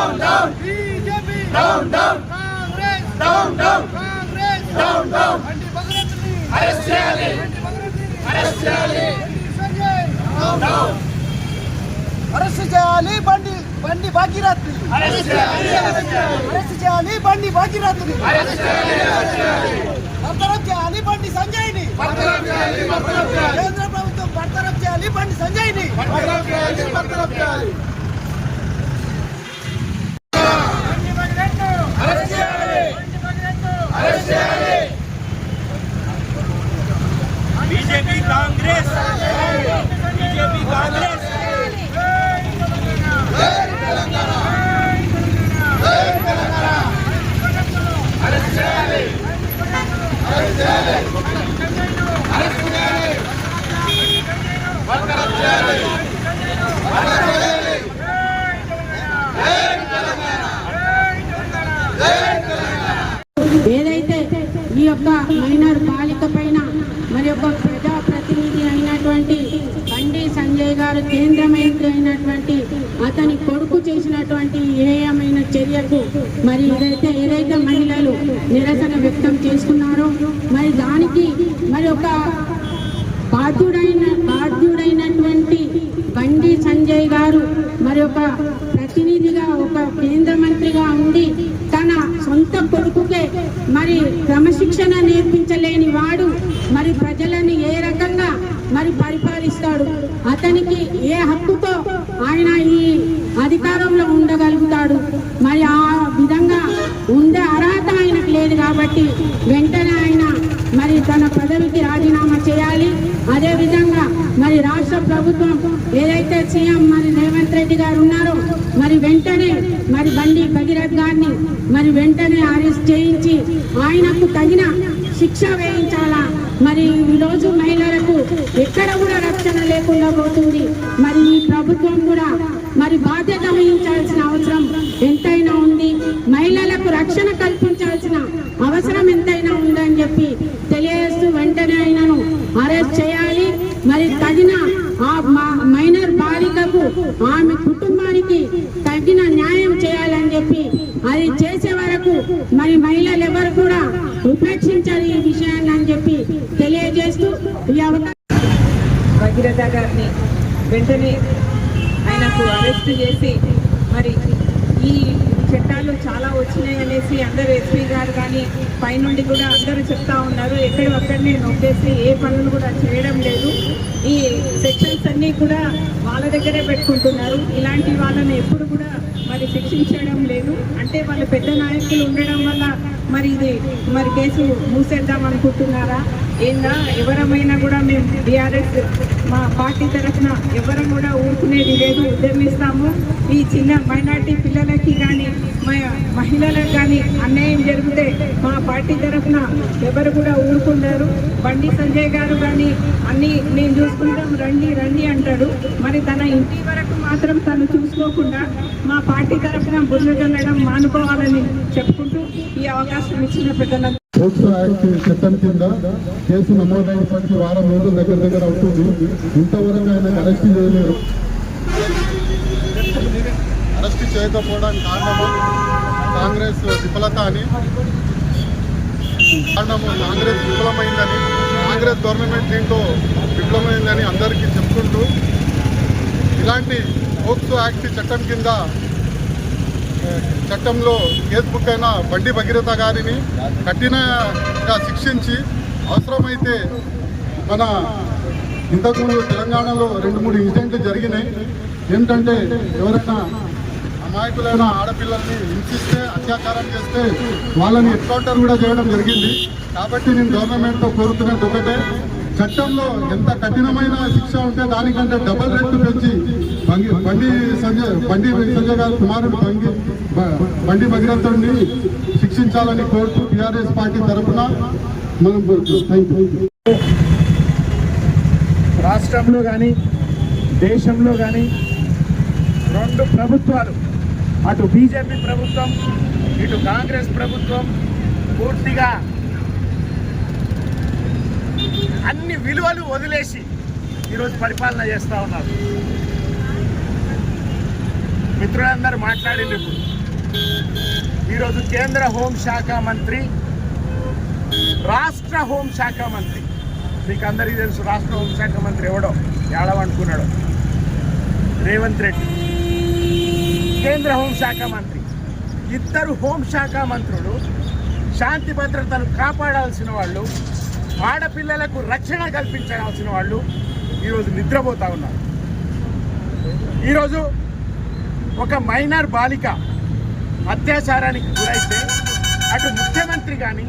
Down, down. BJP. Down, down. Congress. Down, down. Congress. Down, down. Arrest చేయాలి. Arrest చేయాలి. Down, down. Arrest చేయాలి బండి Bhagirathi. Arrest చేయాలి. Arrest చేయాలి బండి భాగీరథిని. Arrest చేయాలి. బర్తరఫ్ చేయాలి బండి సంజయ్ని. బర్తరఫ్ చేయాలి. బర్తరఫ్ చేయాలి. కేంద్ర ప్రభుత్వం బర్తరఫ్ చేయాలి బండి సంజయ్ని. బర్తరఫ్ చేయాలి. బర్తరఫ్ చేయాలి. Arrest చేయాలి. Arrest చేయాలి. BJP Congress BJP Congress Arrest చేయాలి. Arrest చేయాలి. Arrest చేయాలి. బర్తరఫ్ చేయాలి. Arrest చేయాలి. ఏదైతే ఈ యొక్క మైనర్ బాలిక పైన మరి యొక్క ప్రజాప్రతినిధి అయినటువంటి బండి సంజయ్ గారు కేంద్ర మంత్రి అయినటువంటి అతని కొడుకు చేసినటువంటి ఏయమైన చర్యకు మరి ఏదైతే మహిళలు నిరసన వ్యక్తం చేసుకున్నారో మరి దానికి మరి ఒక బాధ్యుడైనటువంటి బండి సంజయ్ గారు మరి ఒక ప్రతినిధిగా ఒక కేంద్ర మంత్రిగా ఉండి తన సొంత కొడుకుకే మరి క్రమశిక్షణ నేర్పించలేని వాడు మరి ప్రజలని ఏ రకంగా మరి పరిపాలిస్తాడు? అతనికి ఏ హక్కుతో ఆయన ఈ అధికారంలో ఉండగలుగుతాడు? మరి ఆ విధంగా ఉండే అర్హత ఆయనకు లేదు కాబట్టి వెంటనే ఆయన మరి తన పదవికి రాజీనామా చేయాలి. అదేవిధంగా మరి రాష్ట్ర ప్రభుత్వం ఏదైతే సీఎం మరి రేవంత్ రెడ్డి గారు ఉన్నారో మరి వెంటనే మరి బండి భగీరథ్ గారిని మరి వెంటనే అరెస్ట్ చేయించి ఆయనకు తగిన శిక్ష వేయించాలా. మరి ఈరోజు మహిళలకు ఎక్కడ కూడా రక్షణ లేకుండా పోతుంది. మరి ఈ ప్రభుత్వం కూడా మరి బాధ్యత వహించాల్సిన అవసరం ఎంతైనా ఉంది. మహిళలకు రక్షణ కల్పించాల్సిన అవసరం ఎంతైనా ఉందని చెప్పి తెలియజేస్తూ వెంటనే ఆయనను అరెస్ట్ చేయాలి. మరి తగిన ఆ మైనర్ బాలికకు ఆమె కుటుంబానికి తగిన న్యాయం చేయాలని చెప్పి అది చేసే వరకు మరి మహిళలు ఎవరు కూడా ఉపేక్షించాలి ఈ విషయాన్ని అని చెప్పి తెలియజేస్తూ ఈ అవకాశం భగీరథ గారిని వెంటనే ఆయనకు అరెస్ట్ చేసి మరి ఈ చట్టాలు చాలా వచ్చినాయి అనేసి అందరూ ఎస్పీ గారు కానీ పైనుండి కూడా అందరూ చెప్తా ఉన్నారు. ఎక్కడొక్కడనే నొక్కేసి ఏ పనులు కూడా చేయడం లేదు. ఈ సెక్షన్స్ అన్నీ కూడా వాళ్ళ దగ్గరే పెట్టుకుంటున్నారు. ఇలాంటి వాళ్ళని ఎప్పుడు కూడా మరి శిక్షించడం లేదు. అంటే వాళ్ళ పెద్ద నాయకులు ఉండడం వల్ల మరి ఇది మరి కేసు మూసేద్దాం అనుకుంటున్నారా ఏందా? ఎవరమైనా కూడా మేము బీఆర్ఎస్ మా పార్టీ తరఫున ఎవరం కూడా ఊరుకునేది లేదు, ఉద్యమిస్తాము. ఈ చిన్న మైనార్టీ పిల్లలకి కానీ మహిళలకు కానీ అన్యాయం జరిగితే మా పార్టీ తరఫున ఎవరు కూడా ఊరుకున్నారు. బండి సంజయ్ గారు కానీ అన్నీ మేము చూసుకుంటాం రండి రండి అంటాడు. మరి తన ఇంటి వరకు మాత్రం తను చూసుకోకుండా మా పార్టీ తరఫున బుర్రజల్లడం మానుకోవాలని చెప్పుకుంటూ ఈ అవకాశం ఇచ్చిన పెద్దల పోక్సో యాక్ట్ చట్టం కింద కేసు నమోదైనప్పటికీ వారం రోజుల దగ్గర అవుతుంది. ఇంతవరకు ఆయన అరెస్ట్ చేయలేరు. అరెస్ట్ చేయకపోవడానికి కారణము కాంగ్రెస్ విఫలత అని, కారణము కాంగ్రెస్ విఫలమైందని, కాంగ్రెస్ గవర్నమెంట్ దీంతో విఫలమైందని అందరికీ చెప్పుకుంటూ ఇలాంటి పోక్సో యాక్ట్ చట్టం కింద చట్టంలో కేసు బుక్ అయిన బండి భగీరథ గారిని కఠినంగా శిక్షించి అవసరమైతే మన ఇంతకుముందు తెలంగాణలో 2-3 ఇన్సిడెంట్లు జరిగినాయి. ఏంటంటే ఎవరైనా అమాయకులైన ఆడపిల్లల్ని హింసిస్తే అత్యాచారం చేస్తే వాళ్ళని ఎన్కౌంటర్ కూడా చేయడం జరిగింది. కాబట్టి నేను గవర్నమెంట్తో కోరుతున్నది ఒకటే, చట్టంలో ఎంత కఠినమైన శిక్ష ఉంటే దానికంటే డబల్ రెట్లు పెంచి బండి సంజయ్ గారు కుమారుడు బండి భగీరథుడిని శిక్షించాలని కోరుతూ టీఆర్ఎస్ పార్టీ తరఫున మనం కోరుతున్నాం. రాష్ట్రంలో కానీ దేశంలో కానీ 2 ప్రభుత్వాలు, అటు బీజేపీ ప్రభుత్వం ఇటు కాంగ్రెస్ ప్రభుత్వం పూర్తిగా అన్ని విలువలు వదిలేసి ఈరోజు పరిపాలన చేస్తూ ఉన్నారు. మిత్రులందరూ మాట్లాడినప్పుడు ఈరోజు కేంద్ర హోంశాఖ మంత్రి, రాష్ట్ర హోంశాఖ మంత్రి, మీకు అందరికీ తెలుసు రాష్ట్ర హోంశాఖ మంత్రి ఎవడో ఏడవనుకున్నాడో, రేవంత్ రెడ్డి. కేంద్ర హోంశాఖ మంత్రి, ఇద్దరు హోంశాఖ మంత్రులు శాంతి భద్రతను కాపాడాల్సిన వాళ్ళు, ఆడపిల్లలకు రక్షణ కల్పించాల్సిన వాళ్ళు ఈరోజు నిద్రపోతూ ఉన్నారు. ఈరోజు ఒక మైనర్ బాలిక అత్యాచారానికి గురైతే అటు ముఖ్యమంత్రి కానీ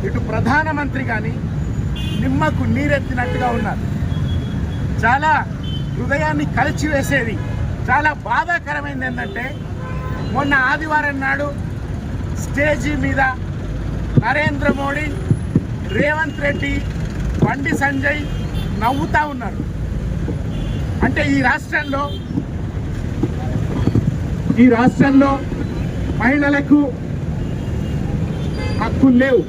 ఇటు ప్రధానమంత్రి కానీ నిమ్మకు నీరెత్తినట్టుగా ఉన్నారు. చాలా హృదయాన్ని కలిచివేసేది, చాలా బాధాకరమైంది ఏంటంటే మొన్న ఆదివారం నాడు స్టేజీ మీద నరేంద్ర మోడీ, రేవంత్ రెడ్డి, బండి సంజయ్ నవ్వుతూ ఉన్నారు. అంటే ఈ రాష్ట్రంలో మహిళలకు హక్కులు లేవు,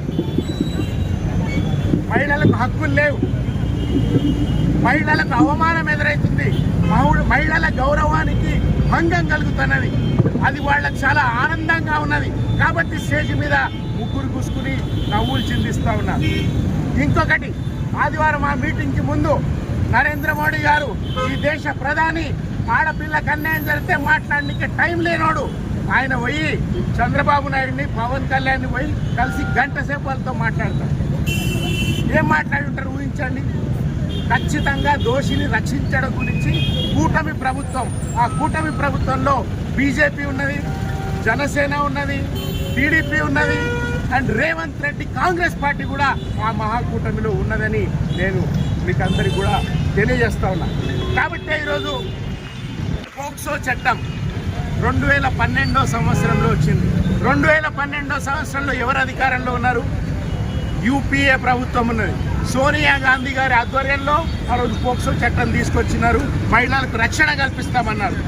మహిళలకు అవమానం ఎదురవుతుంది, మహిళల గౌరవానికి భంగం కలుగుతున్నది. అది వాళ్ళకి చాలా ఆనందంగా ఉన్నది కాబట్టి స్టేజ్ మీద ముగ్గురు కూసుకుని నవ్వులు చిందిస్తూ ఉన్నారు. ఇంకొకటి, ఆదివారం ఆ మీటింగ్కి ముందు నరేంద్ర మోడీ గారు, ఈ దేశ ప్రధాని, ఆడపిల్లకి అన్యాయం జరిగితే మాట్లాడడానికి టైం లేనోడు, ఆయన పోయి చంద్రబాబు నాయుడిని, పవన్ కళ్యాణ్ని పోయి కలిసి గంట సేపు వాళ్ళతో మాట్లాడతారు. ఏం మాట్లాడి ఉంటారు ఊహించండి. ఖచ్చితంగా దోషిని రక్షించడం గురించి కూటమి ప్రభుత్వం, ఆ కూటమి ప్రభుత్వంలో బీజేపీ ఉన్నది, జనసేన ఉన్నది, టీడీపీ ఉన్నది, అండ్ రేవంత్ రెడ్డి కాంగ్రెస్ పార్టీ కూడా ఆ మహాకూటమిలో ఉన్నదని నేను మీకు అందరికీ కూడా తెలియజేస్తా ఉన్నా. కాబట్టి ఈరోజు పోక్సో చట్టం 2012 సంవత్సరంలో వచ్చింది. 2012 సంవత్సరంలో ఎవరు అధికారంలో ఉన్నారు? యూపీఏ ప్రభుత్వం ఉన్నది. సోనియా గాంధీ గారి ఆధ్వర్యంలో ఆ రోజు పోక్సో చట్టం తీసుకొచ్చినారు, మహిళలకు రక్షణ కల్పిస్తామన్నారు.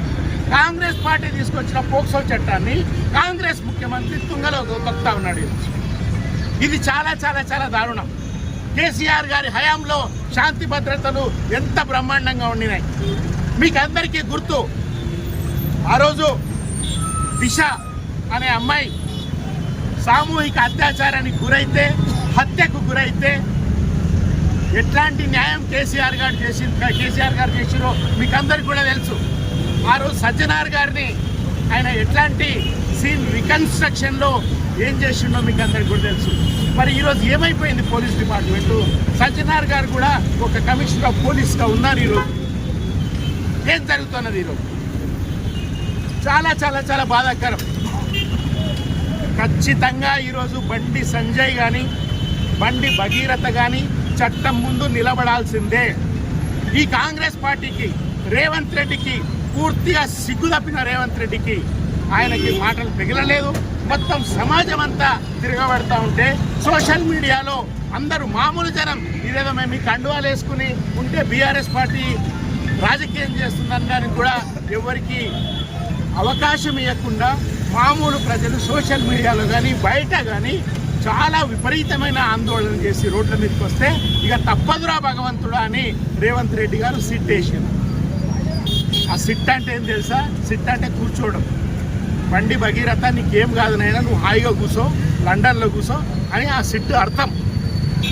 కాంగ్రెస్ పార్టీ తీసుకొచ్చిన పోక్సో చట్టాన్ని కాంగ్రెస్ ముఖ్యమంత్రి తుంగలో తొక్కుతా ఉన్నాడు. ఇది చాలా చాలా చాలా దారుణం. కేసీఆర్ గారి హయాంలో శాంతి భద్రతలు ఎంత బ్రహ్మాండంగా ఉండినాయి. మీకు అందరికీ గుర్తు, ఆ రోజు దిశ అనే అమ్మాయి సామూహిక అత్యాచారానికి గురైతే, హత్యకు గురైతే ఎట్లాంటి న్యాయం కేసీఆర్ గారు చేసిరో మీకు అందరికీ కూడా తెలుసు. ఆ రోజు సజ్జనార్ గారిని ఆయన ఎట్లాంటి సీన్ రికన్స్ట్రక్షన్లో ఏం చేసిండో మీకు అందరికీ కూడా తెలుసు. మరి ఈరోజు ఏమైపోయింది పోలీస్ డిపార్ట్మెంటు? సజ్జనార్ గారు కూడా ఒక కమిషనర్ ఆఫ్ పోలీస్గా ఉన్నారు. ఈరోజు ఏం జరుగుతున్నది? ఈరోజు చాలా చాలా చాలా బాధాకరం. ఖచ్చితంగా ఈరోజు బండి సంజయ్ కానీ, బండి భగీరథ కానీ చట్టం ముందు నిలబడాల్సిందే. ఈ కాంగ్రెస్ పార్టీకి, రేవంత్ రెడ్డికి పూర్తిగా సిగ్గు తప్పిన రేవంత్ రెడ్డికి ఆయనకి మాటలు పిగలలేదు. మొత్తం సమాజం అంతా తిరగబడతా ఉంటే సోషల్ మీడియాలో అందరూ మామూలు జనం ఇదేదో మేము ఈ కండువాలు వేసుకుని ఉంటే బీఆర్ఎస్ పార్టీ రాజకీయం చేస్తుందని దానికి కూడా ఎవరికి అవకాశం ఇవ్వకుండా మామూలు ప్రజలు సోషల్ మీడియాలో కానీ బయట కానీ చాలా విపరీతమైన ఆందోళన చేసి రోడ్ల మీదకి వస్తే ఇక తప్పదురా భగవంతుడా అని రేవంత్ రెడ్డి గారు సిట్ వేసారు. ఆ సిట్ అంటే ఏం తెలుసా? సిట్ అంటే కూర్చోవడం. బండి భగీరథ నీకేం కాదు నైనా, నువ్వు హాయిగా కూర్చో, లండన్లో కూర్చో అని ఆ సిట్ అర్థం.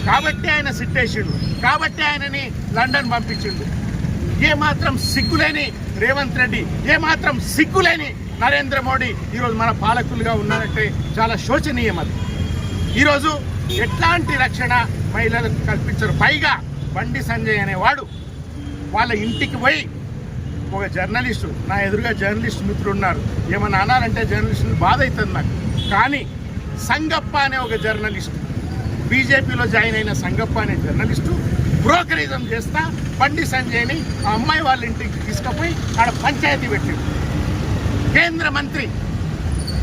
కాబట్టి ఆయన సిట్ వేసిండు, కాబట్టి ఆయనని లండన్ పంపించిండు. ఏమాత్రం సిగ్గులేని రేవంత్ రెడ్డి, ఏమాత్రం సిగ్గులేని నరేంద్ర మోడీ ఈరోజు మన పాలకులుగా ఉన్నారంటే చాలా శోచనీయం. అది ఈరోజు ఎట్లాంటి రక్షణ మహిళలకు కల్పించరు. పైగా బండి సంజయ్ అనేవాడు వాళ్ళ ఇంటికి పోయి ఒక జర్నలిస్టు, నా ఎదురుగా జర్నలిస్ట్ మిత్రులు ఉన్నారు, ఏమన్నా అనాలంటే జర్నలిస్టులు బాధ అవుతుంది నాకు. కానీ సంగప్ప అనే ఒక జర్నలిస్టు, బీజేపీలో జాయిన్ అయిన సంగప్ప అనే జర్నలిస్టు బ్రోకరిజం చేస్తా బండి సంజయ్ని ఆ అమ్మాయి వాళ్ళ ఇంటికి తీసుకుపోయి ఆడ పంచాయతీ పెట్టిండు. కేంద్ర మంత్రి,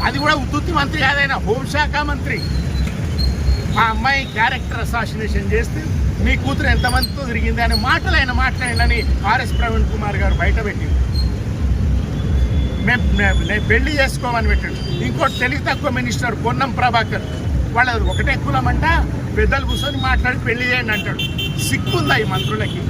అది కూడా ఉత్తుత్తి మంత్రి కాదైనా హోంశాఖ మంత్రి, ఆ అమ్మాయి క్యారెక్టర్ అసాసినేషన్ చేస్తే మీ కూతురు ఎంతమందితో తిరిగింది అనే మాటలు ఆయన మాట్లాడిందని ఆర్ఎస్ ప్రవీణ్ కుమార్ గారు బయట పెట్టిండు. నేను పెళ్లి చేసుకోమని పెట్టాడు. ఇంకోటి తెలివి తక్కువ మినిస్టర్ పొన్నం ప్రభాకర్, వాళ్ళది ఒకటే కులమంట, పెద్దలు కూర్చొని మాట్లాడి పెళ్లి చేయండి అంటాడు. సిగ్గుందా ఈ మంత్రులకి?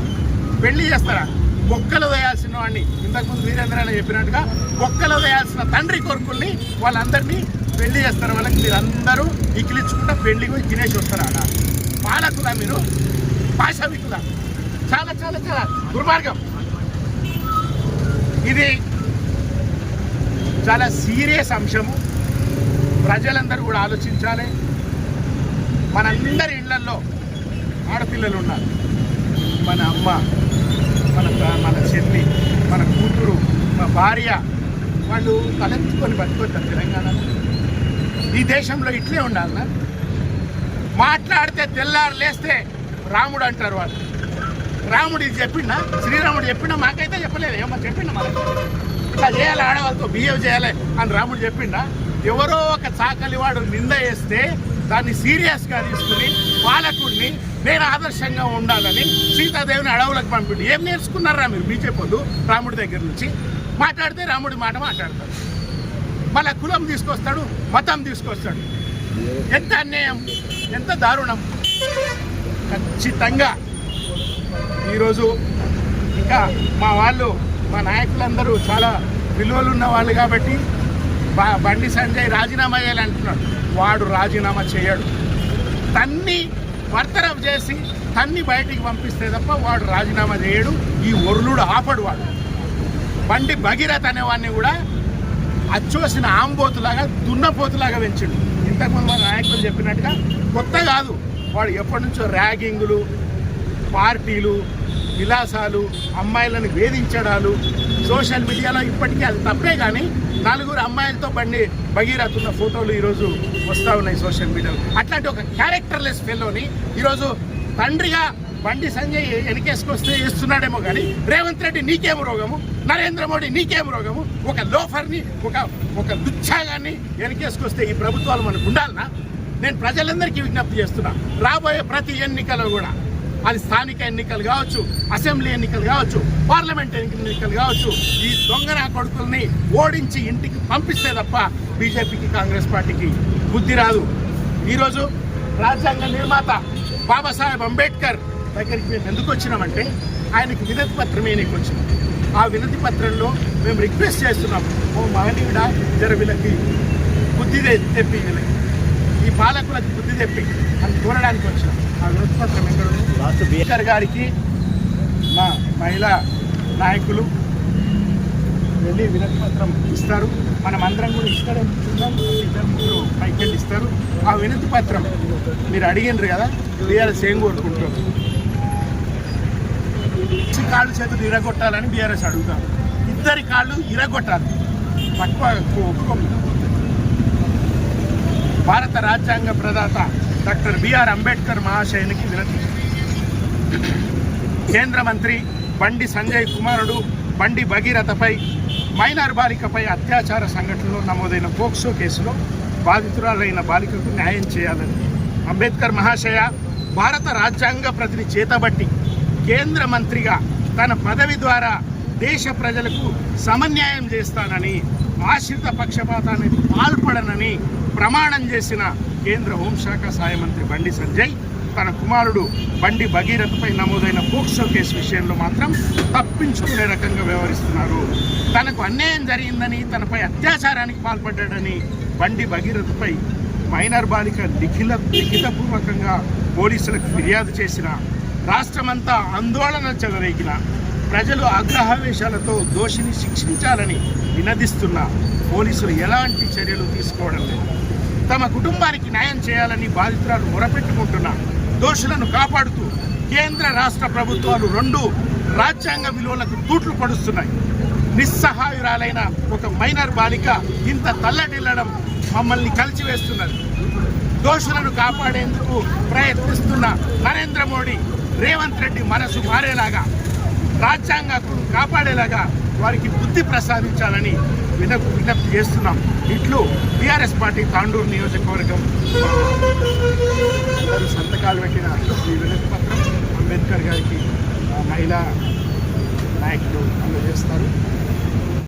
పెళ్లి చేస్తారా? బొక్కలు వేయాల్సిన వాడిని, ఇంతకుముందు వీరేంద్ర అని చెప్పినట్టుగా బొక్కలు వేయాల్సిన తండ్రి కొడుకుల్ని వాళ్ళందరినీ పెళ్లి చేస్తారు. వాళ్ళకి మీరు అందరూ ఇకిలించుకుంటా పెళ్లికి పోయి తినేసి వస్తారు. అలా పాలకులా మీరు, పాశవికులా, చాలా చాలా చాలా దుర్మార్గం. ఇది చాలా సీరియస్ అంశము. ప్రజలందరూ కూడా ఆలోచించాలి. మనందరి ఇళ్లలో ఆడపిల్లలు ఉన్నారు. మన అమ్మ, మన చెల్లి, మన కూతురు, మన భార్య, వాళ్ళు తలెత్తుకొని బతుకొద్దాం తెలంగాణలో. ఈ దేశంలో ఇట్లే ఉండాలన్నా? మాట్లాడితే తెల్లారు లేస్తే రాముడు అంటారు వాళ్ళు. రాముడు ఇది చెప్పిండా, శ్రీరాముడు చెప్పిండా? మాకైతే చెప్పలేదు. ఏమో చెప్పిండా మనకి ఇట్లా చేయాలి, ఆడవాళ్ళతో బిహేవ్ చేయాలి అని రాముడు చెప్పిండా? ఎవరో ఒక చాకలివాడు నింద వేస్తే దాన్ని సీరియస్గా తీసుకుని పాలకుడిని నేను ఆదర్శంగా ఉండాలని సీతాదేవిని అడవులకు పంపిండు. ఏం నేర్చుకున్నారా మీరు బీజేపీ రాముడి దగ్గర నుంచి? మాట్లాడితే రాముడి మాట మాట్లాడతాడు, మళ్ళా కులం తీసుకొస్తాడు, మతం తీసుకొస్తాడు. ఎంత అన్యాయం, ఎంత దారుణం. ఖచ్చితంగా ఈరోజు ఇంకా మా నాయకులందరూ చాలా విలువలు ఉన్న వాళ్ళు కాబట్టి బండి సంజయ్ రాజీనామా చేయాలంటున్నాడు. వాడు రాజీనామా చేయడు. తన్ని బర్తరఫ్ చేసి తన్ని బయటికి పంపిస్తే తప్ప వాడు రాజీనామా చేయడు. ఈ ఒర్లుడు ఆపడు. వాడు బండి భగీరథ్ అనేవాడిని కూడా అచ్చోసిన ఆంబోతులాగా దున్నపోతులాగా పెంచాడు. ఇంతకుముందు మన నాయకులు చెప్పినట్టుగా కొత్త కాదు. వాడు ఎప్పటి నుంచో ర్యాగింగులు, పార్టీలు, విలాసాలు, అమ్మాయిలను వేధించడాలు సోషల్ మీడియాలో ఇప్పటికీ అది తప్పే. కానీ 4 అమ్మాయిలతో బండి భగీరథ్ ఉన్న ఫోటోలు ఈరోజు వస్తూ ఉన్నాయి సోషల్ మీడియాలో. అట్లాంటి ఒక క్యారెక్టర్లెస్ ఫెలోని ఈరోజు తండ్రిగా బండి సంజయ్ వెనకేసుకొస్తే చేస్తున్నాడేమో. కానీ రేవంత్ రెడ్డి నీకేం రోగము, నరేంద్ర మోడీ నీకేం రోగము? ఒక లోఫర్ని, ఒక దుచ్చాగాన్ని వెనకేసుకొస్తే ఈ ప్రభుత్వాలు మనకు ఉండాలనా? నేను ప్రజలందరికీ విజ్ఞప్తి చేస్తున్నా, రాబోయే ప్రతి ఎన్నికలో కూడా, అది స్థానిక ఎన్నికలు కావచ్చు, అసెంబ్లీ ఎన్నికలు కావచ్చు, పార్లమెంట్ ఎన్నికలు కావచ్చు, ఈ దొంగన కొడుకుల్ని ఓడించి ఇంటికి పంపిస్తే తప్ప బీజేపీకి, కాంగ్రెస్ పార్టీకి బుద్ధి రాదు. ఈరోజు రాజ్యాంగ నిర్మాత బాబాసాహెబ్ అంబేద్కర్ దగ్గరికి మేము ఎందుకు వచ్చినామంటే ఆయనకి వినతి పత్రం వేయడానికి వచ్చినాం. ఆ వినతి పత్రంలో మేము రిక్వెస్ట్ చేస్తున్నాం, ఓ మహనీయుడా జర వీళ్ళకి బుద్ధి తెప్పి, వీళ్ళకి ఈ పాలకులకు బుద్ధి తెప్పి అని కోరడానికి వచ్చినాం. ఆ వినతి పత్రం ఎక్కడ ఉంది? అంబేద్కర్ గారికి మా మహిళా నాయకులు వెళ్ళి వినతి పత్రం ఇస్తారు. మనం అందరం కూడా ఇస్తాడే చూద్దాం. 2-3 పైకి వెళ్ళి ఇస్తారు. ఆ వినతి పత్రం మీరు అడిగినారు కదా, బీఆర్ఎస్ ఏం కోరుకుంటారు? కాళ్ళు చేతులు ఇరగొట్టాలని బీఆర్ఎస్ అడుగుతారు. 2 కాళ్ళు ఇరగొట్టాలి. తక్కువ భారత రాజ్యాంగ ప్రదాత డాక్టర్ బిఆర్ అంబేద్కర్ మహాశయునికి వినతి. కేంద్ర మంత్రి బండి సంజయ్ కుమారుడు బండి భగీరథపై మైనర్ బాలికపై అత్యాచార సంఘటనలో నమోదైన పోక్సో కేసులో బాధితురాలైన బాలికకు న్యాయం చేయాలని అంబేద్కర్ మహాశయ భారత రాజ్యాంగ ప్రతిని చేతబట్టి కేంద్ర మంత్రిగా తన పదవి ద్వారా దేశ ప్రజలకు సమన్యాయం చేస్తానని, ఆశ్రిత పక్షపాతానికి పాల్పడనని ప్రమాణం చేసిన కేంద్ర హోంశాఖ సహాయ మంత్రి బండి సంజయ్ తన కుమారుడు బండి భగీరథపై నమోదైన పోక్సో కేసు విషయంలో మాత్రం తప్పించుకునే రకంగా వ్యవహరిస్తున్నారు. తనకు అన్యాయం జరిగిందని, తనపై అత్యాచారానికి పాల్పడ్డాడని బండి భగీరథపై మైనర్ బాలిక లిఖితపూర్వకంగా పోలీసులకు ఫిర్యాదు చేసిన, రాష్ట్రమంతా ఆందోళన చెలరేగిన, ప్రజలు ఆగ్రహావేశాలతో దోషిని శిక్షించాలని వినదిస్తున్న పోలీసులు ఎలాంటి చర్యలు తీసుకోవడం లేదు. తమ కుటుంబానికి న్యాయం చేయాలని బాధితురాలు మొరపెట్టుకుంటున్న దోషులను కాపాడుతూ కేంద్ర రాష్ట్ర ప్రభుత్వాలు 2 రాజ్యాంగ విలువలకు తూట్లు పడుస్తున్నాయి. నిస్సహాయురాలైన ఒక మైనర్ బాలిక ఇంత తల్లడిల్లడం మమ్మల్ని కలిచివేస్తున్నది. దోషులను కాపాడేందుకు ప్రయత్నిస్తున్న నరేంద్ర మోడీ, రేవంత్ రెడ్డి మనసు మారేలాగా, రాజ్యాంగాన్ని కాపాడేలాగా వారికి బుద్ధి ప్రసాదించాలని విజ్ఞప్తి చేస్తున్నాం. ఇట్లు టీఆర్ఎస్ పార్టీ తాండూరు నియోజకవర్గం సంతకాలు పెట్టిన ఈ వినతి పత్రం అంబేద్కర్ గారికి మహిళా నాయకులు అందజేస్తారు.